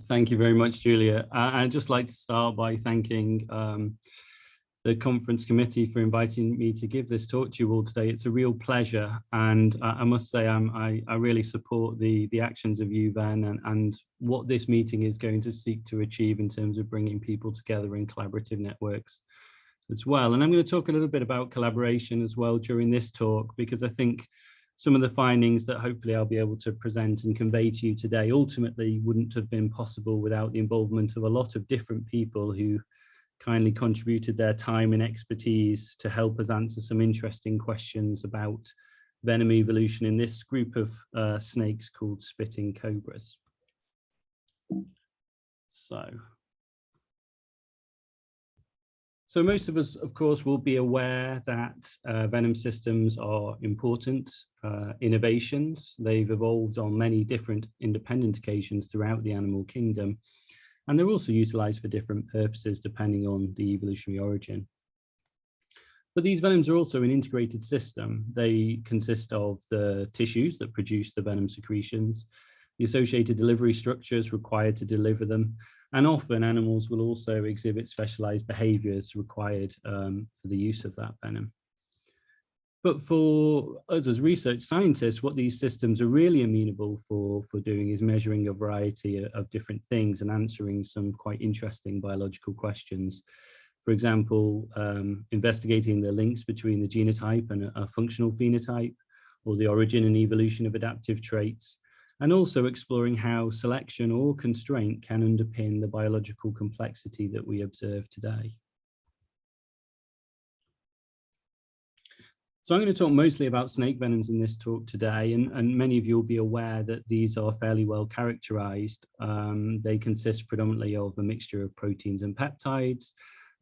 Thank you very much, Julia. I'd just like to start by thanking the conference committee for inviting me to give this talk to you all today. It's a real pleasure, and I must say I really support the actions of UVen and what this meeting is going to seek to achieve in terms of bringing people together in collaborative networks as well. And I'm going to talk a little bit about collaboration as well during this talk, because I think some of the findings that hopefully I'll be able to present and convey to you today ultimately wouldn't have been possible without the involvement of a lot of different people who kindly contributed their time and expertise to help us answer some interesting questions about venom evolution in this group of snakes called spitting cobras. So most of us, of course, will be aware that venom systems are important innovations. They've evolved on many different independent occasions throughout the animal kingdom, and they're also utilized for different purposes depending on the evolutionary origin. But these venoms are also an integrated system. They consist of the tissues that produce the venom secretions, the associated delivery structures required to deliver them, and often animals will also exhibit specialized behaviors required for the use of that venom. But for us as research scientists, what these systems are really amenable for doing is measuring a variety of different things and answering some quite interesting biological questions. For example, investigating the links between the genotype and a functional phenotype, or the origin and evolution of adaptive traits, and also exploring how selection or constraint can underpin the biological complexity that we observe today. So I'm going to talk mostly about snake venoms in this talk today, and many of you will be aware that these are fairly well characterized. They consist predominantly of a mixture of proteins and peptides,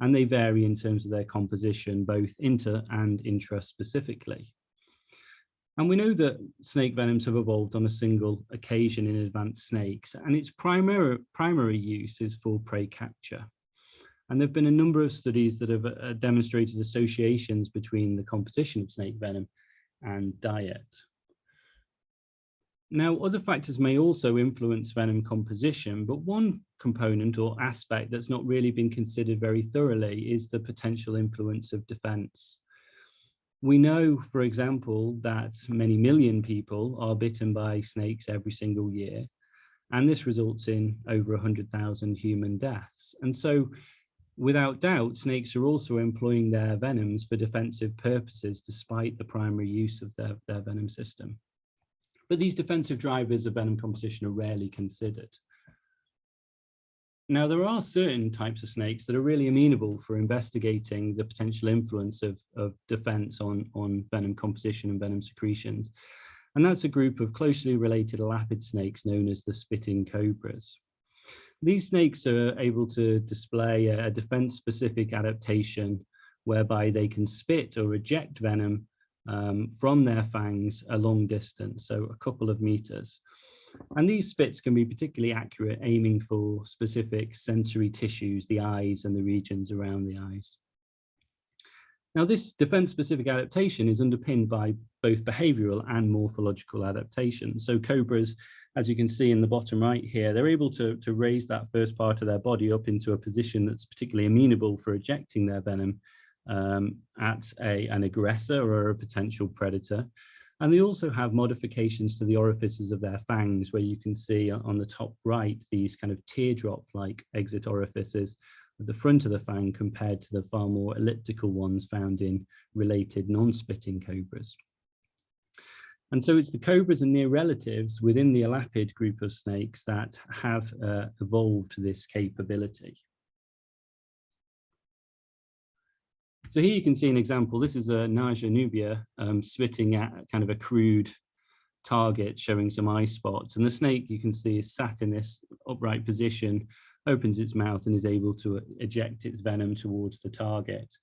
and they vary in terms of their composition, both inter and intra-specifically. And we know that snake venoms have evolved on a single occasion in advanced snakes, and its primary use is for prey capture. And there have been a number of studies that have demonstrated associations between the composition of snake venom and diet. Now, other factors may also influence venom composition, but one component or aspect that's not really been considered very thoroughly is the potential influence of defense. We know, for example, that many million people are bitten by snakes every single year, and this results in over 100,000 human deaths. And so, without doubt, snakes are also employing their venoms for defensive purposes, despite the primary use of their venom system. But these defensive drivers of venom composition are rarely considered. Now, there are certain types of snakes that are really amenable for investigating the potential influence of defense on venom composition and venom secretions. And that's a group of closely related elapid snakes known as the spitting cobras. These snakes are able to display a defense-specific adaptation whereby they can spit or eject venom from their fangs a long distance, so a couple of meters. And these spits can be particularly accurate, aiming for specific sensory tissues, the eyes and the regions around the eyes. Now, this defense-specific adaptation is underpinned by both behavioral and morphological adaptations. So cobras, as you can see in the bottom right here, they're able to raise that first part of their body up into a position that's particularly amenable for ejecting their venom at an aggressor or a potential predator. And they also have modifications to the orifices of their fangs, where you can see on the top right, these kind of teardrop-like exit orifices at the front of the fang compared to the far more elliptical ones found in related non-spitting cobras. And so it's the cobras and near relatives within the elapid group of snakes that have evolved this capability. So here you can see an example. This is a Naja nubia spitting at kind of a crude target, showing some eye spots. And the snake, you can see, is sat in this upright position, opens its mouth and is able to eject its venom towards the target.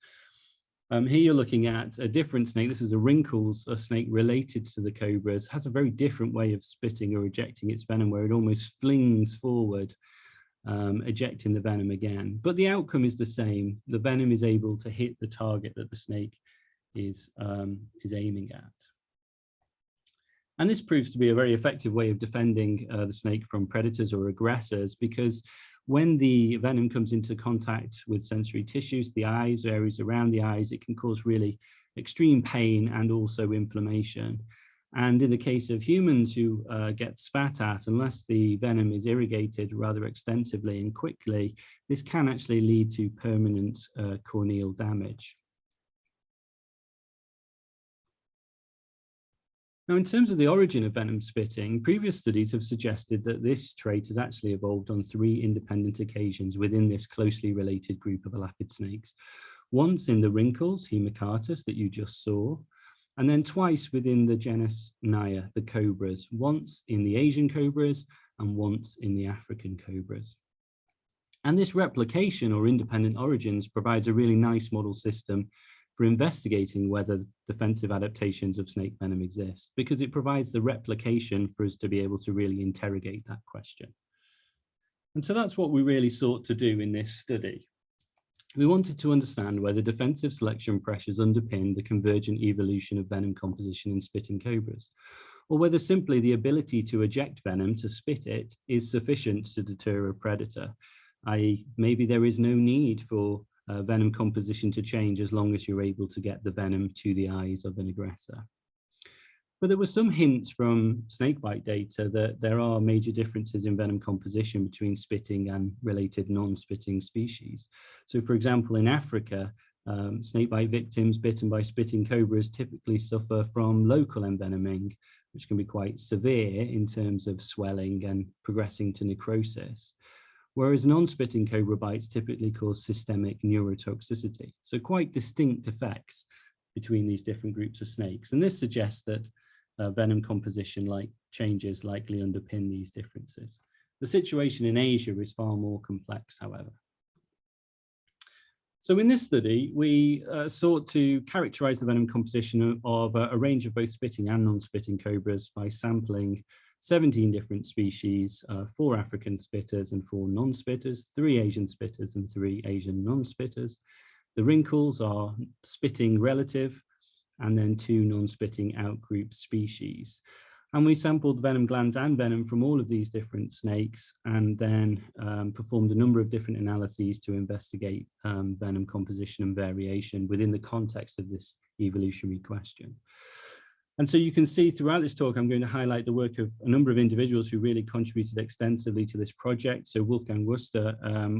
Here you're looking at a different snake. This is a wrinkles, a snake related to the cobras, has a very different way of spitting or ejecting its venom, where it almost flings forward, ejecting the venom again. But the outcome is the same. The venom is able to hit the target that the snake is aiming at. And this proves to be a very effective way of defending the snake from predators or aggressors, because when the venom comes into contact with sensory tissues, the eyes, areas around the eyes, it can cause really extreme pain and also inflammation. And in the case of humans who get spat at, unless the venom is irrigated rather extensively and quickly, this can actually lead to permanent corneal damage. Now, in terms of the origin of venom spitting, previous studies have suggested that this trait has actually evolved on 3 independent occasions within this closely related group of elapid snakes. Once in the wrinkles, Hemacartus, that you just saw, and then twice within the genus Naya, the cobras, once in the Asian cobras and once in the African cobras. And this replication or independent origins provides a really nice model system for investigating whether defensive adaptations of snake venom exist, because it provides the replication for us to be able to really interrogate that question. And so that's what we really sought to do in this study. We wanted to understand whether defensive selection pressures underpin the convergent evolution of venom composition in spitting cobras, or whether simply the ability to eject venom, to spit it, is sufficient to deter a predator, i.e. maybe there is no need for venom composition to change as long as you're able to get the venom to the eyes of an aggressor. But there were some hints from snakebite data that there are major differences in venom composition between spitting and related non-spitting species. So for example, in Africa, snakebite victims bitten by spitting cobras typically suffer from local envenoming, which can be quite severe in terms of swelling and progressing to necrosis. Whereas non-spitting cobra bites typically cause systemic neurotoxicity. So quite distinct effects between these different groups of snakes. And this suggests that venom composition changes likely underpin these differences. The situation in Asia is far more complex, however. So in this study, we sought to characterize the venom composition of a range of both spitting and non-spitting cobras by sampling 17 different species, 4 African spitters and 4 non-spitters, 3 Asian spitters and 3 Asian non-spitters. The wrinkles are spitting relative, and then 2 non-spitting outgroup species. And we sampled venom glands and venom from all of these different snakes, and then performed a number of different analyses to investigate venom composition and variation within the context of this evolutionary question. And so you can see throughout this talk, I'm going to highlight the work of a number of individuals who really contributed extensively to this project. So Wolfgang Wuster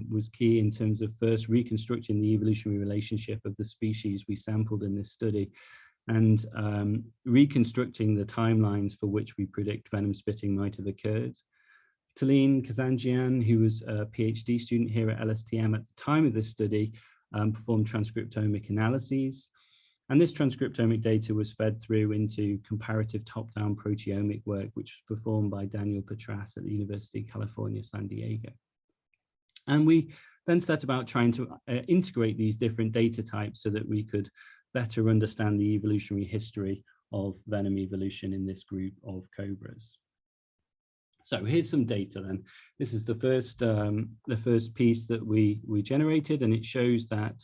was key in terms of first reconstructing the evolutionary relationship of the species we sampled in this study, and reconstructing the timelines for which we predict venom spitting might have occurred. Talene Kazanjian, who was a PhD student here at LSTM at the time of this study, performed transcriptomic analyses. And this transcriptomic data was fed through into comparative top-down proteomic work, which was performed by Daniel Petras at the University of California, San Diego. And we then set about trying to integrate these different data types so that we could better understand the evolutionary history of venom evolution in this group of cobras. So here's some data then. This is the first piece that we generated, and it shows that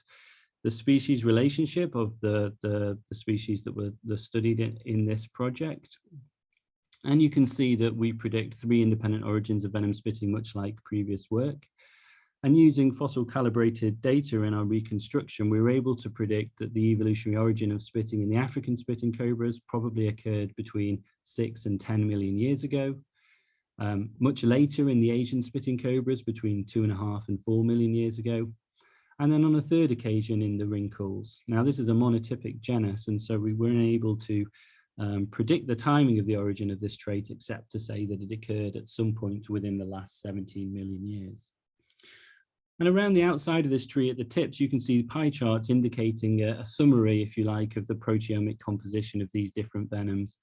the species relationship of the species that were studied in this project. And you can see that we predict 3 independent origins of venom spitting, much like previous work. And using fossil calibrated data in our reconstruction, we were able to predict that the evolutionary origin of spitting in the African spitting cobras probably occurred between 6 and 10 million years ago. Much later in the Asian spitting cobras, between 2.5 and 4 million years ago. And then on a third occasion in the wrinkles. Now this is a monotypic genus, and so we weren't able to predict the timing of the origin of this trait, except to say that it occurred at some point within the last 17 million years. And around the outside of this tree at the tips, you can see pie charts indicating a summary, if you like, of the proteomic composition of these different venoms.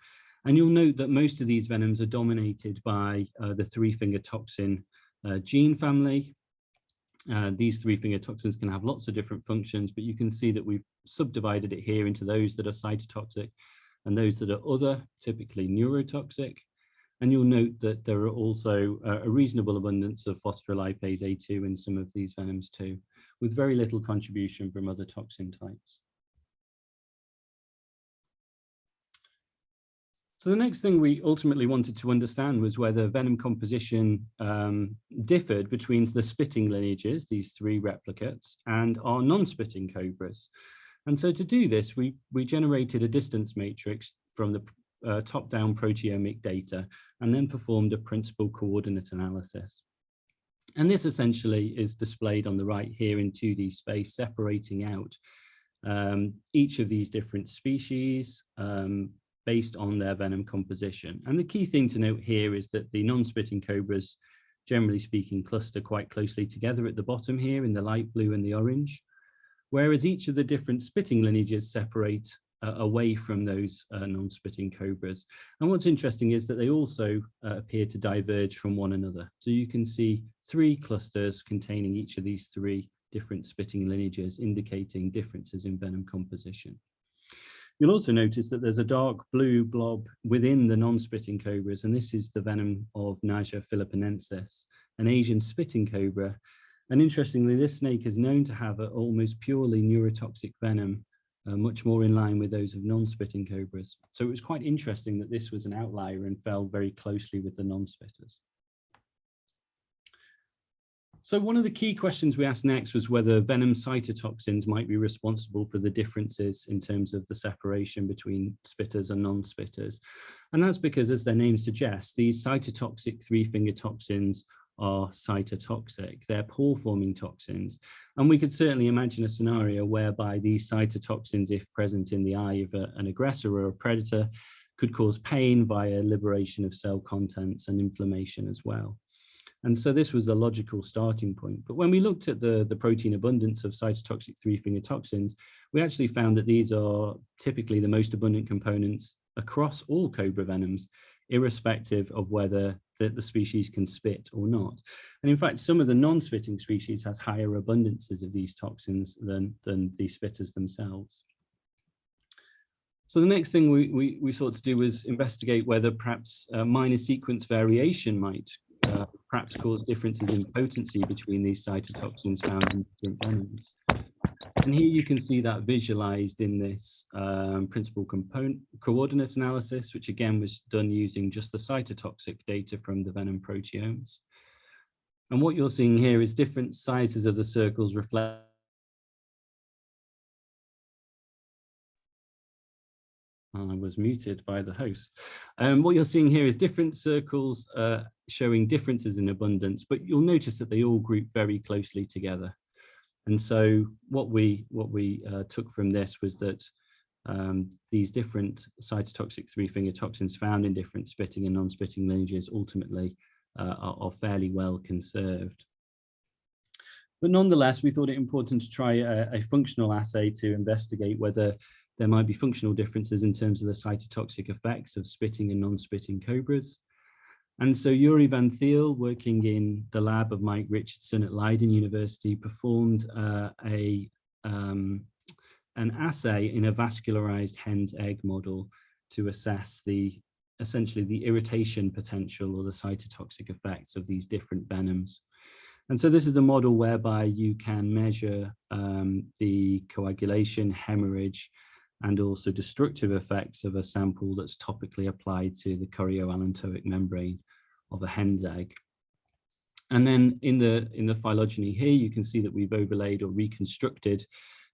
And you'll note that most of these venoms are dominated by the 3-finger toxin gene family. These 3-finger toxins can have lots of different functions, but you can see that we've subdivided it here into those that are cytotoxic and those that are other, typically neurotoxic. And you'll note that there are also a reasonable abundance of phospholipase A2 in some of these venoms too, with very little contribution from other toxin types. So So the next thing we ultimately wanted to understand was whether venom composition differed between the spitting lineages, these three replicates, and our non-spitting cobras. And so to do this, we generated a distance matrix from the top-down proteomic data and then performed a principal coordinate analysis. And this essentially is displayed on the right here in 2D space, separating out each of these different species based on their venom composition. And the key thing to note here is that the non-spitting cobras, generally speaking, cluster quite closely together at the bottom here in the light blue and the orange, whereas each of the different spitting lineages separate away from those non-spitting cobras. And what's interesting is that they also appear to diverge from one another. So you can see 3 clusters containing each of these 3 different spitting lineages, indicating differences in venom composition. You'll also notice that there's a dark blue blob within the non-spitting cobras, and this is the venom of Naja philippinensis, an Asian spitting cobra. And interestingly, this snake is known to have an almost purely neurotoxic venom, much more in line with those of non-spitting cobras. So it was quite interesting that this was an outlier and fell very closely with the non-spitters. So one of the key questions we asked next was whether venom cytotoxins might be responsible for the differences in terms of the separation between spitters and non-spitters. And that's because, as their name suggests, these cytotoxic 3-finger toxins are cytotoxic. They're pore-forming toxins. And we could certainly imagine a scenario whereby these cytotoxins, if present in the eye of an aggressor or a predator, could cause pain via liberation of cell contents and inflammation as well. And so this was a logical starting point. But when we looked at the protein abundance of cytotoxic 3-finger toxins, we actually found that these are typically the most abundant components across all cobra venoms, irrespective of whether the species can spit or not. And in fact, some of the non-spitting species has higher abundances of these toxins than the spitters themselves. So the next thing we sought to do was investigate whether perhaps minor sequence variation might perhaps cause differences in potency between these cytotoxins found in different venoms. And here you can see that visualized in this principal component coordinate analysis, which again was done using just the cytotoxic data from the venom proteomes. And what you're seeing here is different sizes of the circles reflect. I was muted by the host. What you're seeing here is different circles showing differences in abundance, but you'll notice that they all group very closely together. And so what we took from this was that these different cytotoxic 3-finger toxins found in different spitting and non-spitting lineages ultimately are fairly well conserved. But nonetheless, we thought it important to try a functional assay to investigate whether there might be functional differences in terms of the cytotoxic effects of spitting and non-spitting cobras. And so Yuri Van Thiel, working in the lab of Mike Richardson at Leiden University, performed an assay in a vascularized hen's egg model to assess essentially the irritation potential or the cytotoxic effects of these different venoms. And so this is a model whereby you can measure the coagulation, hemorrhage, and also destructive effects of a sample that's topically applied to the chorioallantoic membrane of a hen's egg. And then in the phylogeny here, you can see that we've overlaid or reconstructed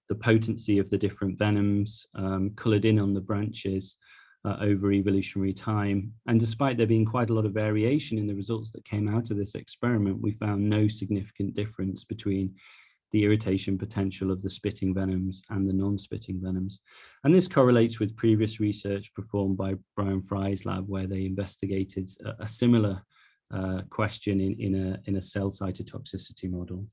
the potency of the different venoms, colored in on the branches over evolutionary time. And despite there being quite a lot of variation in the results that came out of this experiment, we found no significant difference between the irritation potential of the spitting venoms and the non-spitting venoms. And this correlates with previous research performed by Brian Fry's lab, where they investigated a similar question in a cell cytotoxicity model.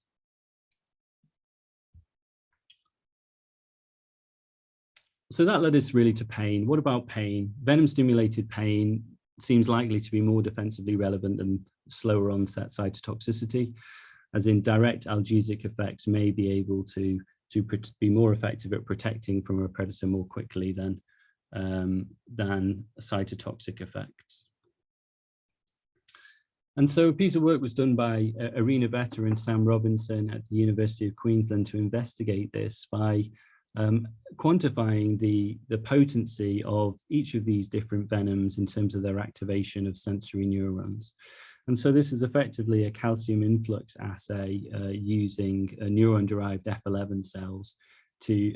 So that led us really to pain. What about pain? Venom-stimulated pain seems likely to be more defensively relevant than slower onset cytotoxicity, as in direct analgesic effects may be able to be more effective at protecting from a predator more quickly than cytotoxic effects. And so a piece of work was done by Irina Vetter and Sam Robinson at the University of Queensland to investigate this by quantifying the potency of each of these different venoms in terms of their activation of sensory neurons. And so this is effectively a calcium influx assay using neuron-derived F11 cells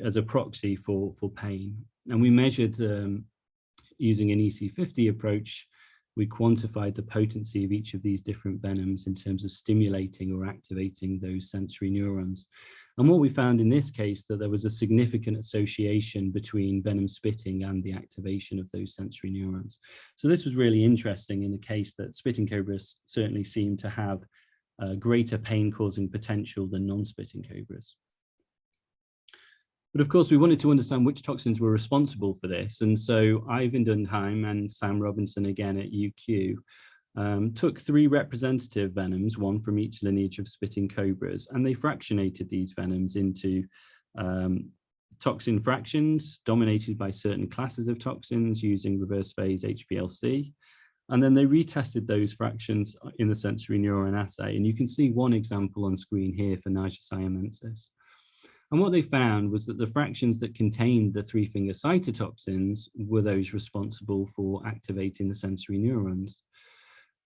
as a proxy for pain. And we measured, using an EC50 approach, we quantified the potency of each of these different venoms in terms of stimulating or activating those sensory neurons. And what we found in this case, that there was a significant association between venom spitting and the activation of those sensory neurons. So this was really interesting in the case that spitting cobras certainly seem to have greater pain-causing potential than non-spitting cobras. But of course, we wanted to understand which toxins were responsible for this. And so Ivan Dundheim and Sam Robinson, again at UQ, took 3 representative venoms, one from each lineage of spitting cobras, and they fractionated these venoms into toxin fractions dominated by certain classes of toxins using reverse phase HPLC. And then they retested those fractions in the sensory neuron assay. And you can see one example on screen here for Niger siamensis. And what they found was that the fractions that contained the 3-finger cytotoxins were those responsible for activating the sensory neurons.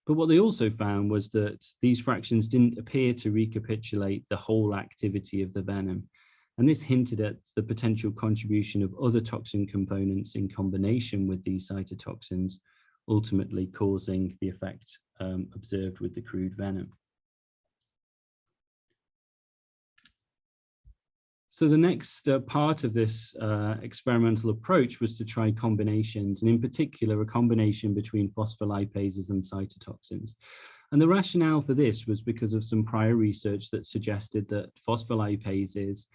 But what they also found was that these fractions didn't appear to recapitulate the whole activity of the venom. And this hinted at the potential contribution of other toxin components in combination with these cytotoxins, ultimately causing the effect observed with the crude venom. So the next part of this experimental approach was to try combinations, and in particular, a combination between phospholipases and cytotoxins. And the rationale for this was because of some prior research that suggested that phospholipases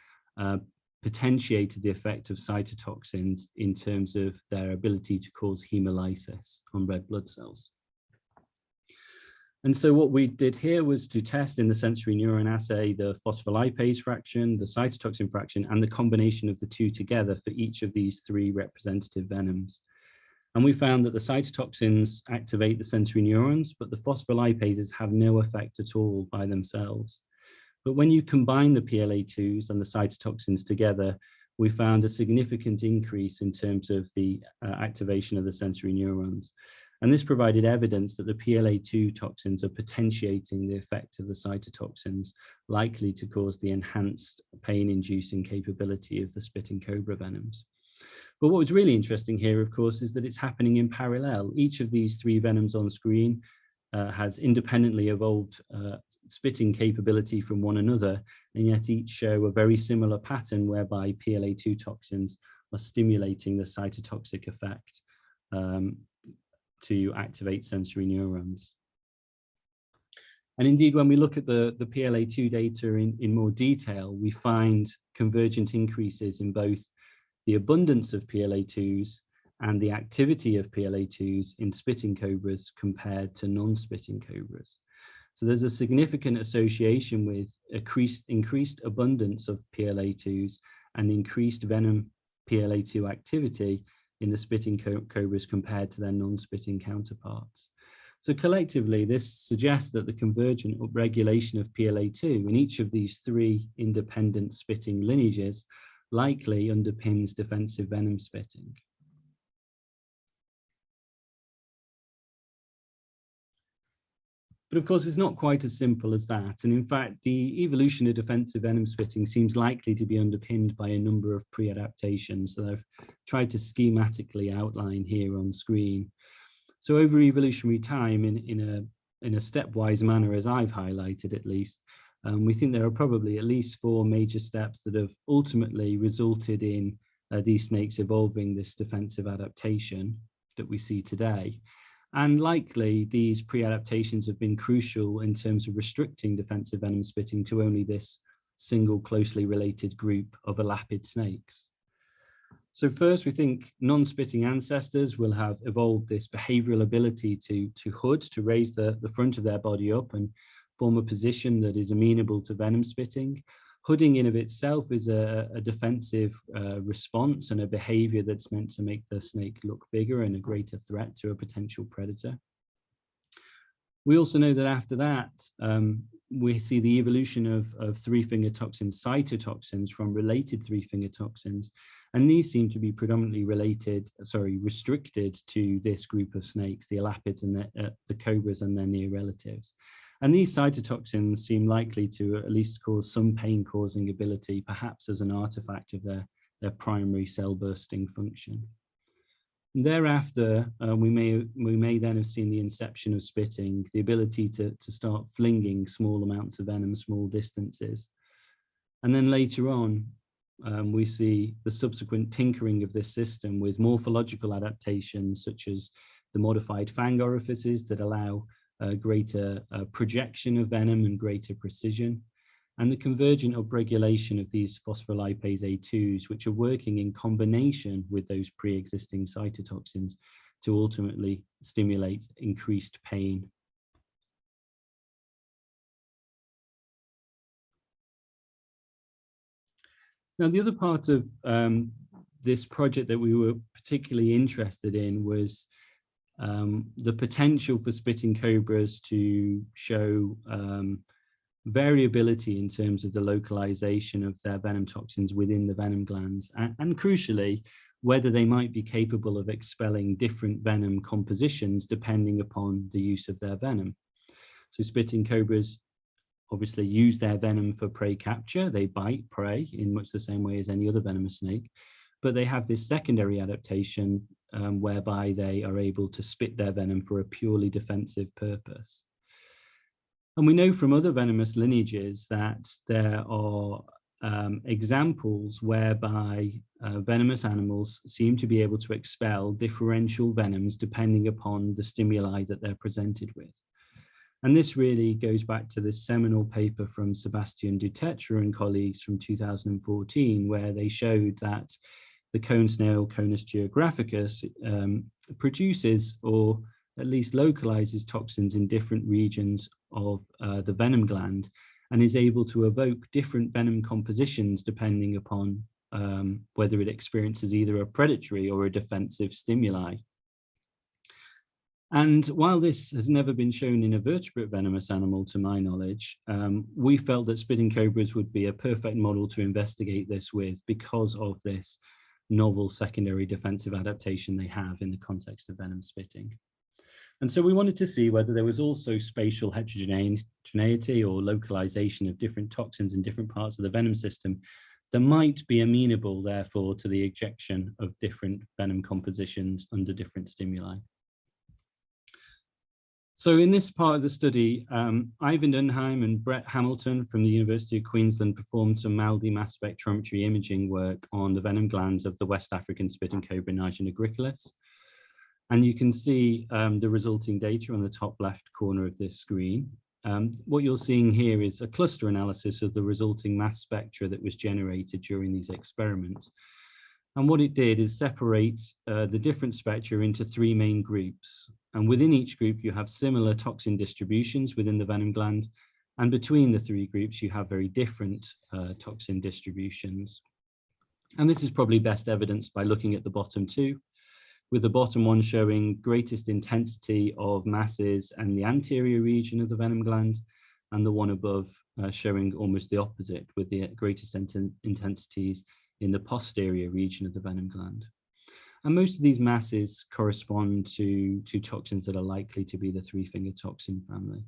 potentiated the effect of cytotoxins in terms of their ability to cause hemolysis on red blood cells. And so what we did here was to test in the sensory neuron assay the phospholipase fraction, the cytotoxin fraction, and the combination of the two together for each of these 3 representative venoms. And we found that the cytotoxins activate the sensory neurons, but the phospholipases have no effect at all by themselves. But when you combine the PLA2s and the cytotoxins together, we found a significant increase in terms of the activation of the sensory neurons. And this provided evidence that the PLA2 toxins are potentiating the effect of the cytotoxins, likely to cause the enhanced pain-inducing capability of the spitting cobra venoms. But what was really interesting here, of course, is that it's happening in parallel. Each of these 3 venoms on screen has independently evolved spitting capability from one another, and yet each show a very similar pattern whereby PLA2 toxins are stimulating the cytotoxic effect to activate sensory neurons. And indeed, when we look at the PLA2 data in more detail, we find convergent increases in both the abundance of PLA2s and the activity of PLA2s in spitting cobras compared to non-spitting cobras. So there's a significant association with increased abundance of PLA2s and increased venom PLA2 activity in the spitting cobras compared to their non-spitting counterparts. So collectively, this suggests that the convergent upregulation of PLA2 in each of these 3 independent spitting lineages likely underpins defensive venom spitting. But of course, it's not quite as simple as that. And in fact, the evolution of defensive venom spitting seems likely to be underpinned by a number of pre-adaptations that I've tried to schematically outline here on screen. So over evolutionary time, in a stepwise manner, as I've highlighted at least, we think there are probably at least 4 major steps that have ultimately resulted in these snakes evolving this defensive adaptation that we see today. And likely these pre-adaptations have been crucial in terms of restricting defensive venom spitting to only this single closely related group of elapid snakes. So first, we think non-spitting ancestors will have evolved this behavioral ability to hood, to raise the front of their body up and form a position that is amenable to venom spitting. Hooding in of itself is a defensive response and a behavior that's meant to make the snake look bigger and a greater threat to a potential predator. We also know that after that, we see the evolution of three-finger toxins, cytotoxins, from related three-finger toxins. And these seem to be predominantly restricted to this group of snakes, the elapids and the cobras and their near relatives. And these cytotoxins seem likely to at least cause some pain-causing ability, perhaps as an artifact of their primary cell bursting function. Thereafter, we may then have seen the inception of spitting, the ability to start flinging small amounts of venom, small distances. And then later on, we see the subsequent tinkering of this system with morphological adaptations, such as the modified fang orifices that allow greater projection of venom and greater precision, and the convergent upregulation of these phospholipase A2s, which are working in combination with those pre-existing cytotoxins to ultimately stimulate increased pain. Now, the other part of this project that we were particularly interested in was the potential for spitting cobras to show variability in terms of the localization of their venom toxins within the venom glands, and crucially, whether they might be capable of expelling different venom compositions depending upon the use of their venom. So spitting cobras obviously use their venom for prey capture. They bite prey in much the same way as any other venomous snake, but they have this secondary adaptation whereby they are able to spit their venom for a purely defensive purpose. And we know from other venomous lineages that there are examples whereby venomous animals seem to be able to expel differential venoms depending upon the stimuli that they're presented with. And this really goes back to this seminal paper from Sebastian Dutetra and colleagues from 2014, where they showed that the cone snail, Conus geographicus, produces or at least localizes toxins in different regions of the venom gland, and is able to evoke different venom compositions depending upon whether it experiences either a predatory or a defensive stimuli. And while this has never been shown in a vertebrate venomous animal, to my knowledge, we felt that spitting cobras would be a perfect model to investigate this with, because of this novel secondary defensive adaptation they have in the context of venom spitting. And so we wanted to see whether there was also spatial heterogeneity or localization of different toxins in different parts of the venom system that might be amenable, therefore, to the ejection of different venom compositions under different stimuli. So in this part of the study, Ivan Dunheim and Brett Hamilton from the University of Queensland performed some multi-mass spectrometry imaging work on the venom glands of the West African spitting cobra Niger nigricollis. And you can see the resulting data on the top left corner of this screen. What you're seeing here is a cluster analysis of the resulting mass spectra that was generated during these experiments. And what it did is separate the different spectra into three main groups. And within each group, you have similar toxin distributions within the venom gland. And between the three groups, you have very different toxin distributions. And this is probably best evidenced by looking at the bottom two, with the bottom one showing greatest intensity of masses in the anterior region of the venom gland, and the one above showing almost the opposite, with the greatest intensities in the posterior region of the venom gland. And most of these masses correspond to toxins that are likely to be the three-finger toxin family.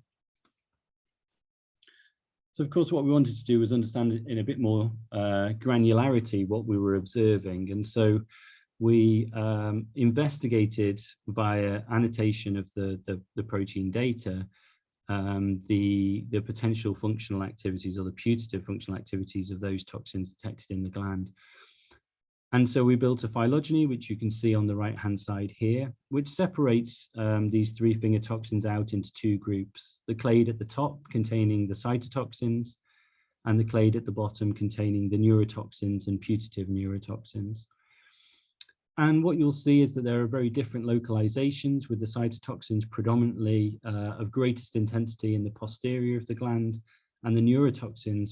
So of course, what we wanted to do was understand in a bit more granularity what we were observing. And so we investigated via annotation of the protein data the potential functional activities or the putative functional activities of those toxins detected in the gland. And so we built a phylogeny, which you can see on the right-hand side here, which separates these three-finger toxins out into two groups: the clade at the top containing the cytotoxins, and the clade at the bottom containing the neurotoxins and putative neurotoxins. And what you'll see is that there are very different localizations, with the cytotoxins predominantly of greatest intensity in the posterior of the gland, and the neurotoxins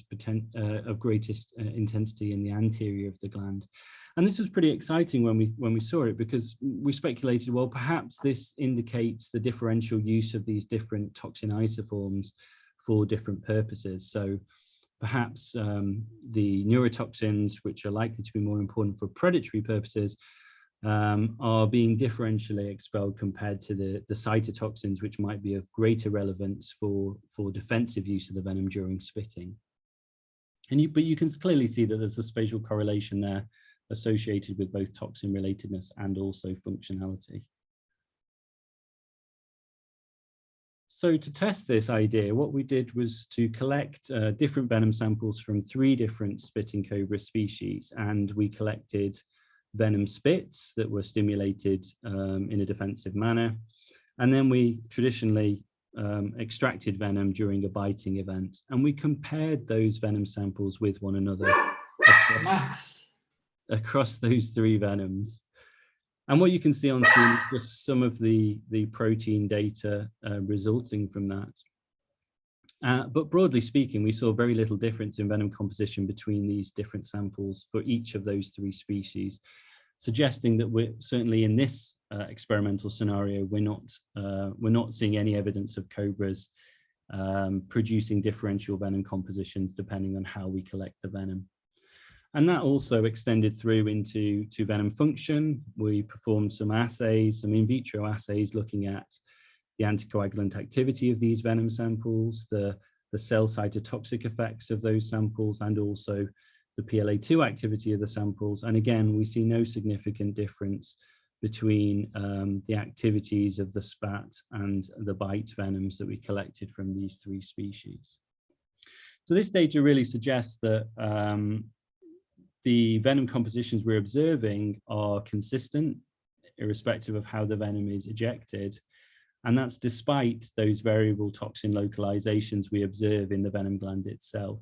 of greatest intensity in the anterior of the gland. And this was pretty exciting when we saw it, because we speculated, well, perhaps this indicates the differential use of these different toxin isoforms for different purposes. So perhaps the neurotoxins, which are likely to be more important for predatory purposes, are being differentially expelled compared to the cytotoxins, which might be of greater relevance for defensive use of the venom during spitting. But you can clearly see that there's a spatial correlation there associated with both toxin relatedness and also functionality. So to test this idea, what we did was to collect different venom samples from 3 different spitting cobra species, and we collected venom spits that were stimulated in a defensive manner. And then we traditionally extracted venom during a biting event, and we compared those venom samples with one another across those 3 venoms. And what you can see on screen is just some of the protein data resulting from that. But broadly speaking, we saw very little difference in venom composition between these different samples for each of those 3 species, suggesting that we're certainly in this experimental scenario, we're not seeing any evidence of cobras producing differential venom compositions depending on how we collect the venom. And that also extended through into venom function. We performed some assays, some in vitro assays looking at the anticoagulant activity of these venom samples, the cell cytotoxic effects of those samples, and also the PLA2 activity of the samples. And again, we see no significant difference between the activities of the spat and the bite venoms that we collected from these 3 species. So this data really suggests that the venom compositions we're observing are consistent, irrespective of how the venom is ejected. And that's despite those variable toxin localizations we observe in the venom gland itself.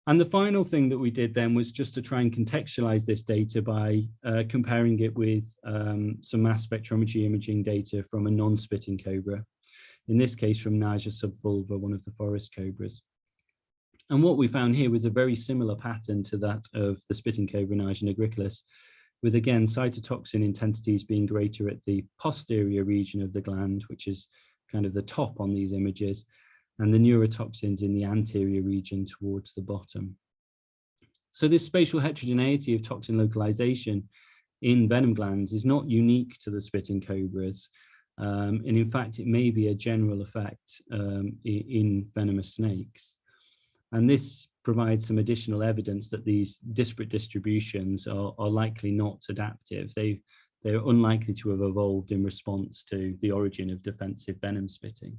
And the final thing that we did then was just to try and contextualize this data by comparing it with some mass spectrometry imaging data from a non-spitting cobra, in this case from Naja subvulva, one of the forest cobras. And what we found here was a very similar pattern to that of the spitting cobra Naja nigricollis, with again cytotoxin intensities being greater at the posterior region of the gland, which is kind of the top on these images, and the neurotoxins in the anterior region towards the bottom. So this spatial heterogeneity of toxin localization in venom glands is not unique to the spitting cobras, and in fact it may be a general effect in venomous snakes. And this provides some additional evidence that these disparate distributions are likely not adaptive. They're unlikely to have evolved in response to the origin of defensive venom spitting.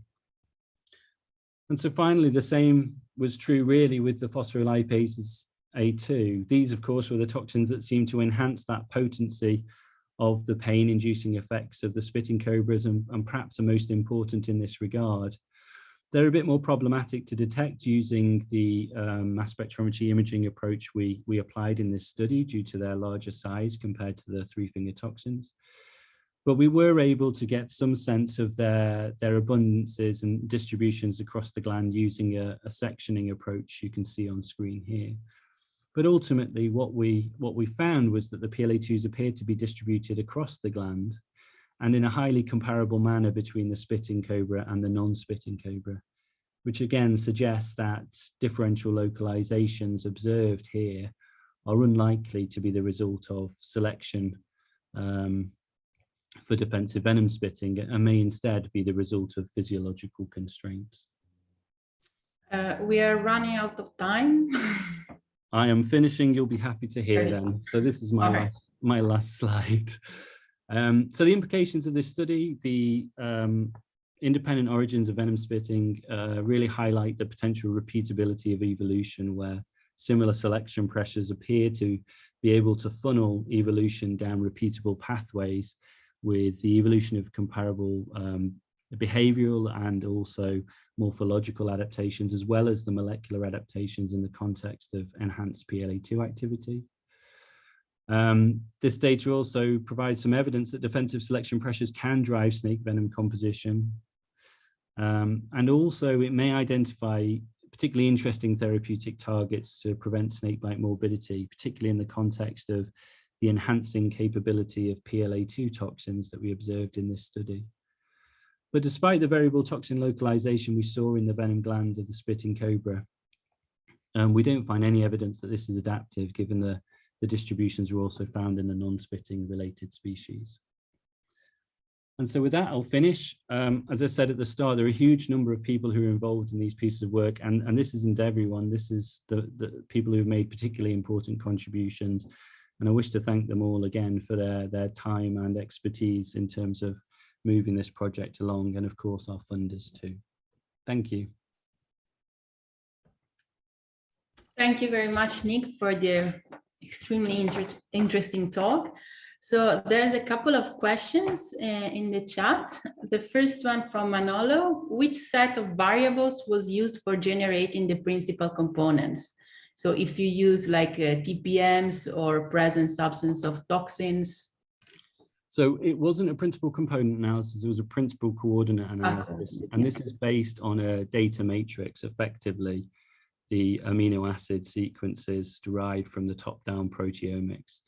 And so finally, the same was true really with the phospholipases A2. These, of course, were the toxins that seem to enhance that potency of the pain-inducing effects of the spitting cobras, and perhaps are most important in this regard. They're a bit more problematic to detect using the mass spectrometry imaging approach we applied in this study due to their larger size compared to the 3-finger toxins. But we were able to get some sense of their abundances and distributions across the gland using a sectioning approach you can see on screen here. But ultimately, what we found was that the PLA2s appeared to be distributed across the gland and in a highly comparable manner between the spitting cobra and the non-spitting cobra, which again suggests that differential localizations observed here are unlikely to be the result of selection for defensive venom spitting, and may instead be the result of physiological constraints. We are running out of time. I am finishing, you'll be happy to hear then. So this is my last slide. So the implications of this study, the independent origins of venom spitting really highlight the potential repeatability of evolution, where similar selection pressures appear to be able to funnel evolution down repeatable pathways with the evolution of comparable behavioral and also morphological adaptations, as well as the molecular adaptations in the context of enhanced PLA2 activity. This data also provides some evidence that defensive selection pressures can drive snake venom composition. And also it may identify particularly interesting therapeutic targets to prevent snakebite morbidity, particularly in the context of the enhancing capability of PLA2 toxins that we observed in this study. But despite the variable toxin localization we saw in the venom glands of the spitting cobra, we don't find any evidence that this is adaptive, given the distributions are also found in the non-spitting related species. And so with that, I'll finish. As I said at the start, there are a huge number of people who are involved in these pieces of work, and this isn't everyone. This is the people who have made particularly important contributions. And I wish to thank them all again for their time and expertise in terms of moving this project along, and of course our funders too. Thank you. Thank you very much, Nick, for the extremely interesting talk. So there's a couple of questions in the chat. The first one from Manolo: which set of variables was used for generating the principal components? So if you use like TPMs or present substance of toxins. So it wasn't a principal component analysis, it was a principal coordinate analysis. And this is based on a data matrix, effectively the amino acid sequences derived from the top-down proteomics.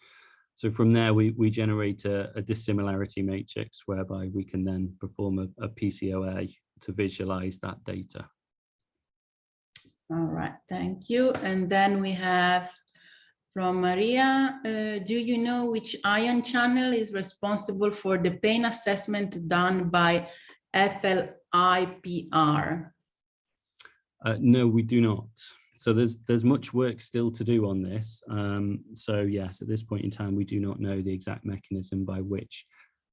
So from there, we generate a dissimilarity matrix whereby we can then perform a PCOA to visualize that data. All right, thank you. And then we have from Maria, do you know which ion channel is responsible for the pain assessment done by FLIPR? No, we do not. So there's much work still to do on this. So yes, at this point in time, we do not know the exact mechanism by which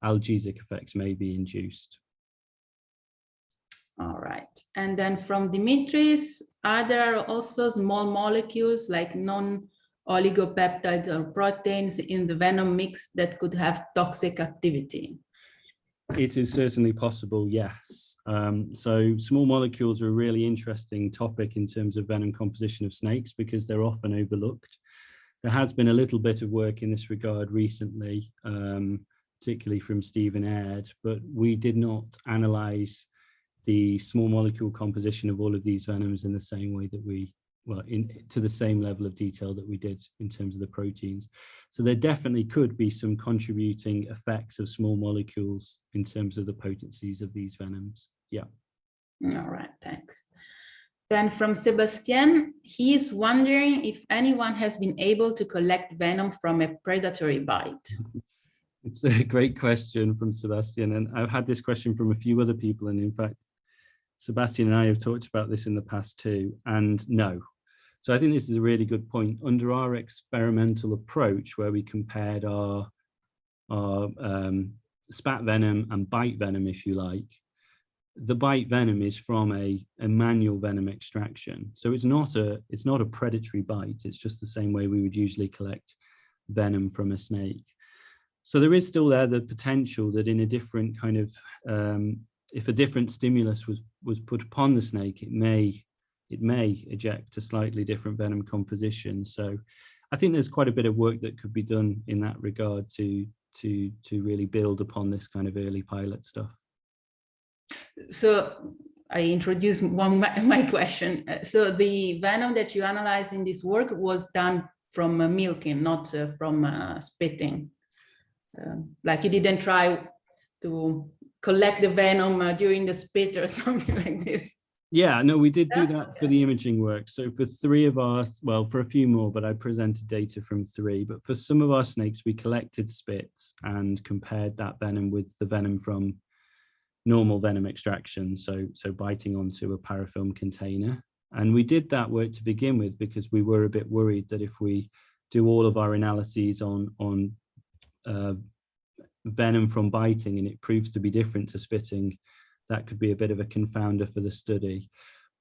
analgesic effects may be induced. All right. And then from Dimitris, are there also small molecules like non-oligopeptides or proteins in the venom mix that could have toxic activity? It is certainly possible, yes. So small molecules are a really interesting topic in terms of venom composition of snakes because they're often overlooked. There has been a little bit of work in this regard recently, particularly from Stephen Aird, but we did not analyze the small molecule composition of all of these venoms in the same way that to the same level of detail that we did in terms of the proteins. So there definitely could be some contributing effects of small molecules in terms of the potencies of these venoms. Yeah. All right, thanks. Then from Sebastian, he is wondering if anyone has been able to collect venom from a predatory bite. It's a great question from Sebastian, and I've had this question from a few other people, and in fact, Sebastian and I have talked about this in the past too, and no. So I think this is a really good point. Under our experimental approach, where we compared our spat venom and bite venom, if you like, the bite venom is from a manual venom extraction. So it's not a predatory bite. It's just the same way we would usually collect venom from a snake. So there is still there the potential that in a different kind of, if a different stimulus was put upon the snake, it may eject a slightly different venom composition. So I think there's quite a bit of work that could be done in that regard to really build upon this kind of early pilot stuff. So I introduced my question. So the venom that you analyzed in this work was done from milking, not from spitting. Like you didn't try to collect the venom during the spit or something like this. Yeah, no, we did do that for the imaging work. So for for a few more, but I presented data from 3. But for some of our snakes, we collected spits and compared that venom with the venom from normal venom extraction. So biting onto a parafilm container. And we did that work to begin with because we were a bit worried that if we do all of our analyses on venom from biting and it proves to be different to spitting, that could be a bit of a confounder for the study.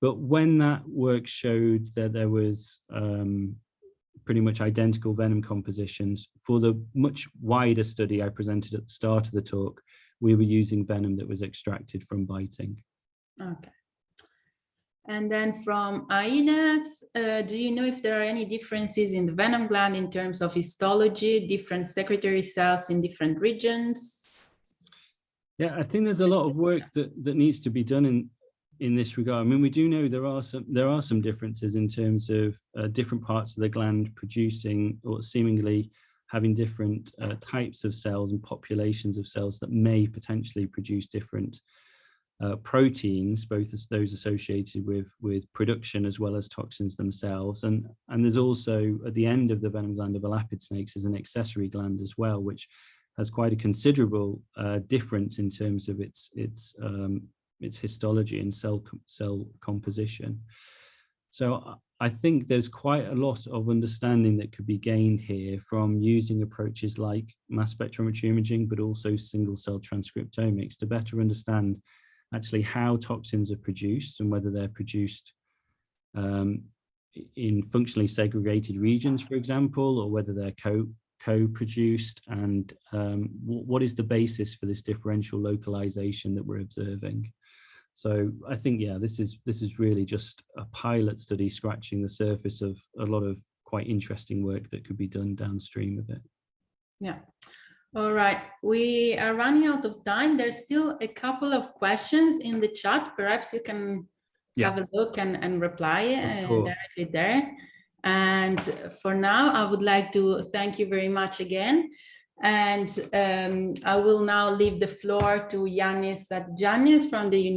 But when that work showed that there was pretty much identical venom compositions, for the much wider study I presented at the start of the talk, we were using venom that was extracted from biting. Okay. And then from Aidas, do you know if there are any differences in the venom gland in terms of histology, different secretory cells in different regions? Yeah, I think there's a lot of work that needs to be done in this regard. I mean, we do know there are some differences in terms of different parts of the gland producing or seemingly having different types of cells and populations of cells that may potentially produce different proteins, both as those associated with production as well as toxins themselves. And there's also, at the end of the venom gland of elapid snakes, is an accessory gland as well, which has quite a considerable difference in terms of its histology and cell composition. So I think there's quite a lot of understanding that could be gained here from using approaches like mass spectrometry imaging, but also single cell transcriptomics, to better understand actually how toxins are produced and whether they're produced in functionally segregated regions, for example, or whether they're co-produced, and what is the basis for this differential localization that we're observing. So I think, yeah, this is really just a pilot study scratching the surface of a lot of quite interesting work that could be done downstream of it. Yeah. All right, we are running out of time. There's still a couple of questions in the chat. Perhaps you can have a look and reply directly there. And for now, I would like to thank you very much again. And I will now leave the floor to Yannis Atjanis from the University